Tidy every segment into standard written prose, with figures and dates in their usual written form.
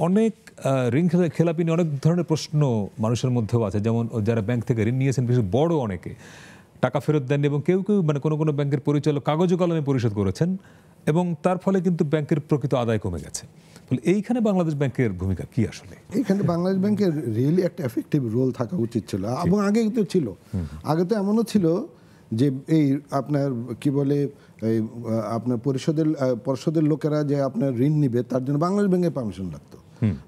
অনেক ঋণ খেলাপি নিয়ে অনেক ধরনের প্রশ্ন মানুষের মধ্যেও আছে, যেমন যারা ব্যাংক থেকে ঋণ নিয়েছেন বিশেষ বড় অনেকে টাকা ফেরত দেননি এবং কেউ কেউ মানে কোনো কোনো ব্যাংকের পরিচালক কাগজে কলমে পরিশোধ করেছেন এবং তার ফলে কিন্তু ব্যাংকের প্রকৃত আদায় কমে গেছে। তাহলে এইখানে বাংলাদেশ ব্যাংকের ভূমিকা কি আসলে? এইখানে বাংলাদেশ ব্যাংকের রিয়েলি একটা এফেক্টিভ রোল থাকা উচিত ছিল এবং আগে তো ছিল। আগে তো এমনও ছিল যে এই আপনার কি বলে এই আপনার পরিষদের লোকেরা যে আপনার ঋণ নিবে তার জন্য বাংলাদেশ ব্যাংকের পারমিশন লাগতো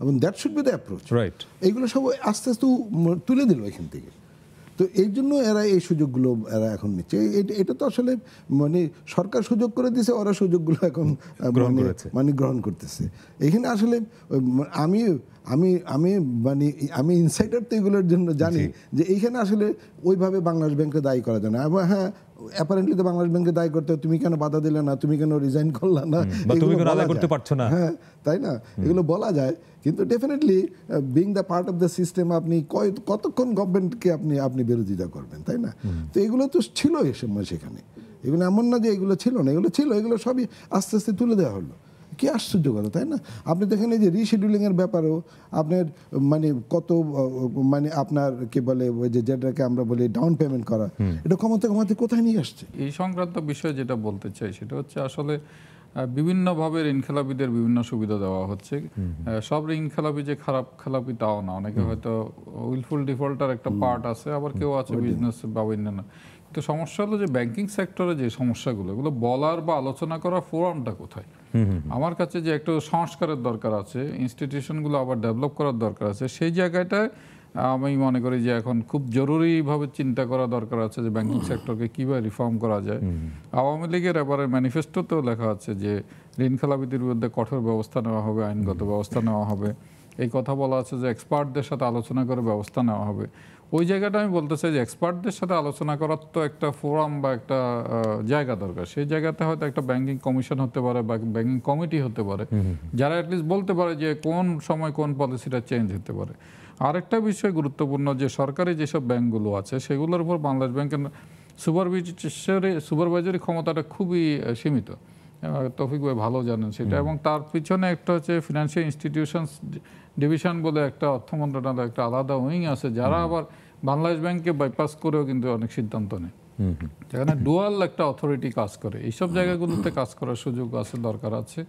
এবং that should be the approach. Right, এইগুলো সব আস্তে আস্তে তুলে দিল এখান থেকে। তো এই জন্য এরা এই সুযোগগুলো এরা এখন নিচ্ছে। এটা তো আসলে মানে সরকার সুযোগ করে দিয়েছে, ওরা সুযোগগুলো এখন মানে গ্রহণ করতেছে। এখানে আসলে আমি আমি আমি মানে আমি ইনসাইডার তো এগুলোর জন্য জানি যে এইখানে আসলে ওইভাবে বাংলাদেশ ব্যাংকে দায়ী করা যায় না। এবং হ্যাঁ, অ্যাপারেন্টলি তো বাংলাদেশ ব্যাংকে দায়ী করতে তুমি কেন বাধা দিলে না, তুমি কেন রিজাইন করলা না, করতে পারছো না, হ্যাঁ তাই না, এগুলো বলা যায়। কিন্তু definitely being the part of the system আপনি কতক্ষণ গভর্নমেন্টকে আপনি বিরোধিতা করবেন, তাই না? তো এগুলো তো ছিল এই সময় সেখানে, এগুলো এমন না যে এগুলো ছিল না, এগুলো ছিল, এগুলো সবই আস্তে আস্তে তুলে দেওয়া হলো। কি আশ্চর্য কথা, তাই না? আপনি দেখেন এই যে রিশিডিউলিংয়ের ব্যাপারেও আপনার মানে কত মানে আপনার কি বলে ওই যে যেটাকে আমরা বলি ডাউন পেমেন্ট করা, এটা কমাতে কমাতে কোথায় নিয়ে আসছে? এই সংক্রান্ত বিষয়ে যেটা বলতে চাই সেটা হচ্ছে আসলে বিভিন্নভাবে ঋণ খেলাপিদের বিভিন্ন সুবিধা দেওয়া হচ্ছে। সব ঋণ খেলাপি যে খারাপ খেলাপি তাও না, অনেকে হয়তো উইলফুল ডিফল্টার একটা পার্ট আছে, আবার কেউ আছে বিজনেস বা অন্যান্য। কিন্তু সমস্যা হলো যে ব্যাংকিং সেক্টরে যে সমস্যাগুলো এগুলো বলার বা আলোচনা করার ফোরামটা কোথায়? আমার কাছে যে একটু সংস্কারের দরকার আছে, ইনস্টিটিউশনগুলো আবার ডেভেলপ করার দরকার আছে, সেই জায়গাটায় আমি মনে করি যে এখন খুব জরুরিভাবে চিন্তা করা দরকার আছে যে ব্যাংকিং সেক্টরকে কীভাবে রিফর্ম করা যায়। আওয়ামী লীগের এবারে ম্যানিফেস্টোতেও লেখা আছে যে ঋণ খেলাপিদের বিরুদ্ধে কঠোর ব্যবস্থা নেওয়া হবে, আইনগত ব্যবস্থা নেওয়া হবে। এই কথা বলা আছে যে এক্সপার্টদের সাথে আলোচনা করে ব্যবস্থা নেওয়া হবে। ওই জায়গাটা আমি বলতে চাই যে এক্সপার্টদের সাথে আলোচনা করার তো একটা ফোরাম বা একটা জায়গা দরকার। সেই জায়গাতে হয়তো একটা ব্যাংকিং কমিশন হতে পারে বা ব্যাংকিং কমিটি হতে পারে, যারা অ্যাটলিস্ট বলতে পারে যে কোন সময় কোন পলিসিটা চেঞ্জ হতে পারে। আরেকটা বিষয় গুরুত্বপূর্ণ যে সরকারি যেসব ব্যাংকগুলো আছে সেগুলোর উপর বাংলাদেশ ব্যাংকের সুপারভাইজারি ক্ষমতাটা খুবই সীমিত। তৌফিক ভাই ভালো জানেন সেটা। এবং তার পিছনে একটা হচ্ছে ফিনান্সিয়াল ইনস্টিটিউশনস ডিভিশন বলে একটা অর্থ মন্ত্রণালয় একটা আলাদা উইং আছে, যারা আবার বাংলাদেশ ব্যাংককে বাইপাস করেও কিন্তু অনেক সিদ্ধান্ত নেয়, যেখানে ডুয়াল একটা অথরিটি কাজ করে। এইসব জায়গাগুলোতে কাজ করার সুযোগ আছে, দরকার আছে।